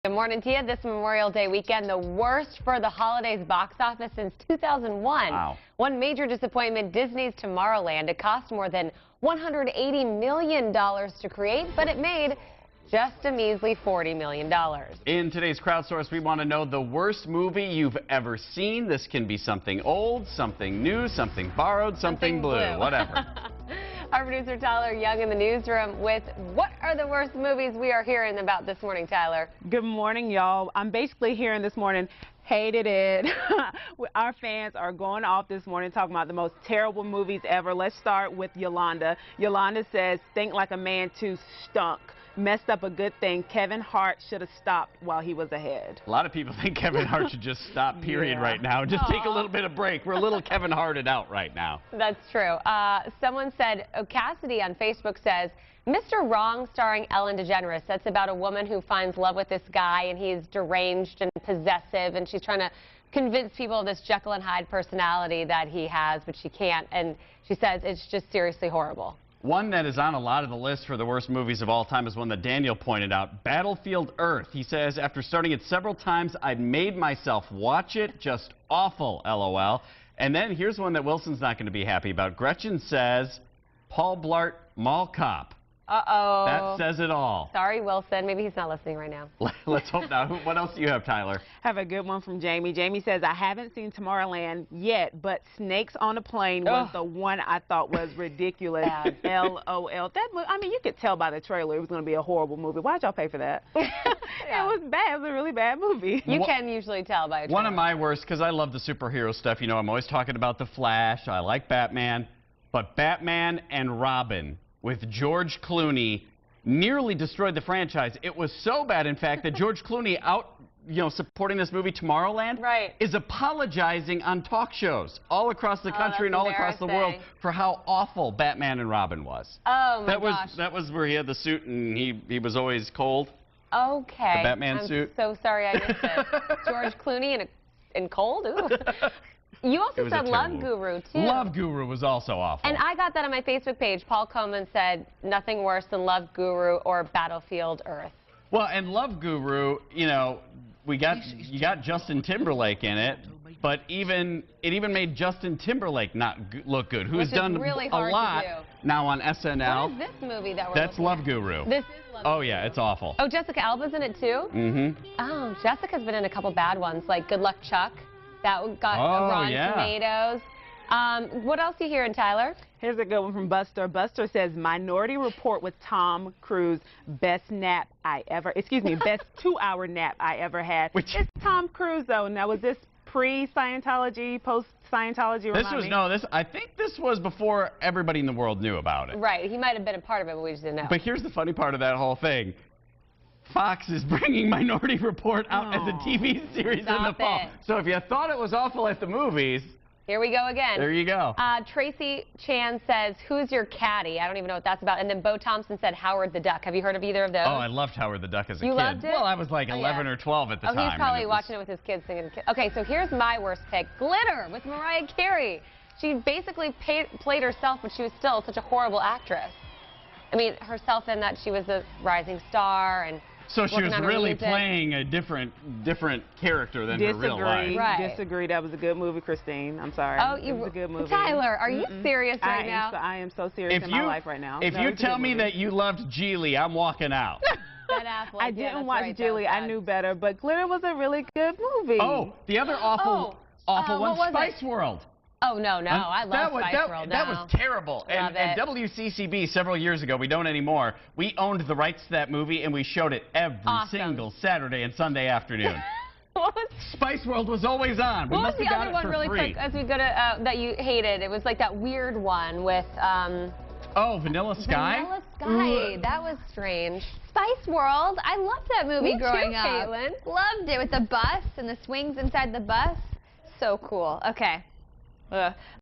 Good morning to you. This Memorial Day weekend, the worst for the holidays box office since 2001. Wow. One major disappointment, Disney's Tomorrowland. It cost more than $180 million to create, but it made just a measly $40 million. In today's Crowdsourced, we want to know the worst movie you've ever seen. This can be something old, something new, something borrowed, something blue, whatever. Our producer Tyler Young in the newsroom with what are the worst movies we are hearing about this morning, Tyler? Good morning, y'all. I'm basically hearing this morning, hated it. Our fans are going off this morning talking about the most terrible movies ever. Let's start with Yolanda. Yolanda says, think like a man too, stunk. Messed up a good thing. Kevin Hart should have stopped while he was ahead. A lot of people think Kevin Hart should just stop, period, right now. Just take a little bit of break. We're a little Kevin Harted out right now. That's true. Someone said, Cassidy on Facebook says, Mr. Wrong starring Ellen DeGeneres. That's about a woman who finds love with this guy, and he's deranged and possessive, and she's trying to convince people of this Jekyll and Hyde personality that he has, but she can't. And she says it's just seriously horrible. One that is on a lot of the list for the worst movies of all time is one that Daniel pointed out, Battlefield Earth. He says, after starting it several times, I'd made myself watch it. Just awful, LOL. And then here's one that Wilson's not going to be happy about. Gretchen says, Paul Blart Mall Cop. Uh-oh. That says it all. Sorry, Wilson. Maybe he's not listening right now. Let's hope not. What else do you have, Tyler? Have a good one from Jamie. Jamie says, I haven't seen Tomorrowland yet, but Snakes on a Plane was the one I thought was ridiculous. LOL. I mean, you could tell by the trailer it was going to be a horrible movie. Why'd y'all pay for that? It was bad. It was a really bad movie. You can usually tell by a trailer. One of my worst, because I love the superhero stuff. You know, I'm always talking about The Flash. I like Batman. But Batman and Robin with George Clooney nearly destroyed the franchise. It was so bad, in fact, that George Clooney supporting this movie Tomorrowland is apologizing on talk shows all across the country and all across the world for how awful Batman and Robin was. Oh my gosh. That was where he had the suit and he was always cold. Okay. The Batman suit. I'm so sorry I missed it. George Clooney in cold? Ooh. You also said Love Guru, too. Love Guru was also awful. And I got that on my Facebook page. Paul Coleman said nothing worse than Love Guru or Battlefield Earth. Well, and Love Guru, you know, you got Justin Timberlake in it, but it even made Justin Timberlake not look good, who's done really a lot now on SNL. What is this movie that we're That's looking Love at? Guru. This is Love Guru. Oh, yeah, it's awful. Oh, Jessica Alba's in it, too? Mm-hmm. Oh, Jessica's been in a couple bad ones, like Good Luck Chuck. That got Rotten Tomatoes. What else are you hearing, Tyler? Here's a good one from Buster. Buster says, Minority Report with Tom Cruise, best 2-hour nap I ever had. It's Tom Cruise, though. Now, was this pre-Scientology, post-Scientology? I think this was before everybody in the world knew about it. Right. He might have been a part of it, but we just didn't know. But here's the funny part of that whole thing. Fox is bringing Minority Report out as a TV series in the fall. So if you thought it was awful at the movies, here we go again. There you go. Tracy Chan says, who's your caddy? I don't even know what that's about. And then Bo Thompson said, Howard the Duck. Have you heard of either of those? Oh, I loved Howard the Duck as a kid. You loved it? Well, I was like 11 or 12 at the time. Oh, he's probably watching it with his kids singing. Okay, so here's my worst pick. Glitter with Mariah Carey. She basically played herself, but she was still such a horrible actress. I mean, herself in that she was a rising star and so she was really playing a different character than her real life. Disagree. That was a good movie, Christine. I'm sorry. Oh, it was a good movie. Tyler, are you serious right now? I am so serious in my life right now. If you tell me that you loved Geely, I'm walking out. Ben Affleck, I didn't watch Geely. I knew better, but Glitter was a really good movie. Oh, the other awful one, Spice World. Oh, no, I love Spice World. That was terrible. And WCCB several years ago, we don't anymore, we owned the rights to that movie, and we showed it every single Saturday and Sunday afternoon. Spice World was always on. We what was the other one really quick as we go to that you hated? It was like that weird one with... oh, Vanilla Sky? Vanilla Sky. That was strange. Spice World. I loved that movie growing up. Caitlin. Loved it with the bus and the swings inside the bus. So cool. Okay.